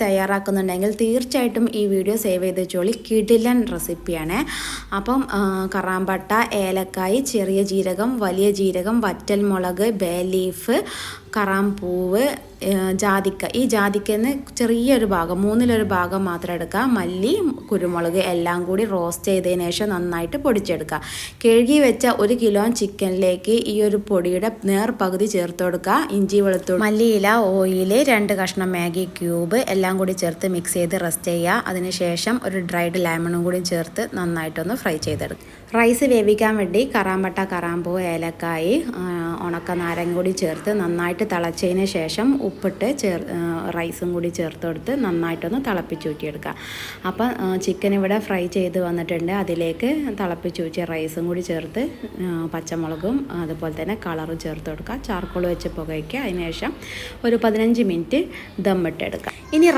തയ്യാറാക്കുന്നുണ്ടെങ്കിൽ തീർച്ചയായിട്ടും ഈ video save ചെയ്ത് വെച്ചോളി. കിടിലൻ റെസിപ്പിയാണ്. അപ്പം കറാമ്പട്ട, ഏലക്കായ്, ചെറിയ ജീരകം, വലിയ ജീരകം, വറ്റൽമുളക്, ബേ ലീഫ്, കറാമ്പൂവ്, ജാതിക്ക. ഈ ജാതിക്കന്ന് ചെറിയൊരു ഭാഗം, മൂന്നിലൊരു ഭാഗം മാത്രം എടുക്കുക. മല്ലി, കുരുമുളക് എല്ലാം കൂടി റോസ്റ്റ് ചെയ്തതിന് ശേഷം നന്നായിട്ട് പൊടിച്ചെടുക്കുക. കഴുകി വെച്ച 1 കിലോ ചിക്കനിലേക്ക് ഈ ഒരു പൊടിയുടെ നേർപകുതി ചേർത്ത് കൊടുക്കുക. ഇഞ്ചി, വെളുത്തുള്ളി, മല്ലിയില, ഓയിൽ, 2 കഷ്ണം മാഗി ക്യൂബ് എല്ലാം കൂടി ചേർത്ത് മിക്സ് ചെയ്ത് റെസ്റ്റ് ചെയ്യുക. അതിനുശേഷം ഒരു ഡ്രൈഡ് ലെമണും കൂടി ചേർത്ത് നന്നായിട്ടൊന്ന് ഫ്രൈ ചെയ്തെടുക്കുക. റൈസ് വേവിക്കാൻ വേണ്ടി കറാമ്പട്ട, കറാമ്പൂ, ഏലക്കായ്, ഉണക്ക നാരങ്ങ കൂടി ചേർത്ത് നന്നായിട്ട് തിളച്ചതിന് ശേഷം ഉപ്പിട്ട് റൈസും കൂടി ചേർത്ത് കൊടുത്ത് നന്നായിട്ടൊന്ന് തിളപ്പിച്ചൂറ്റിയെടുക്കുക. അപ്പം ചിക്കൻ ഇവിടെ ഫ്രൈ ചെയ്ത് വന്നിട്ടുണ്ട്. അതിലേക്ക് തിളപ്പിച്ചൂറ്റിയ റൈസും കൂടി ചേർത്ത് പച്ചമുളകും അതുപോലെ തന്നെ കളറും ചേർത്ത് കൊടുക്കുക. ചാർക്കോൾ വെച്ച് പുകയ്ക്കുക. അതിനുശേഷം ഒരു 15 മിനിറ്റ് ദമ്മിട്ടെടുക്കുക. ഇനി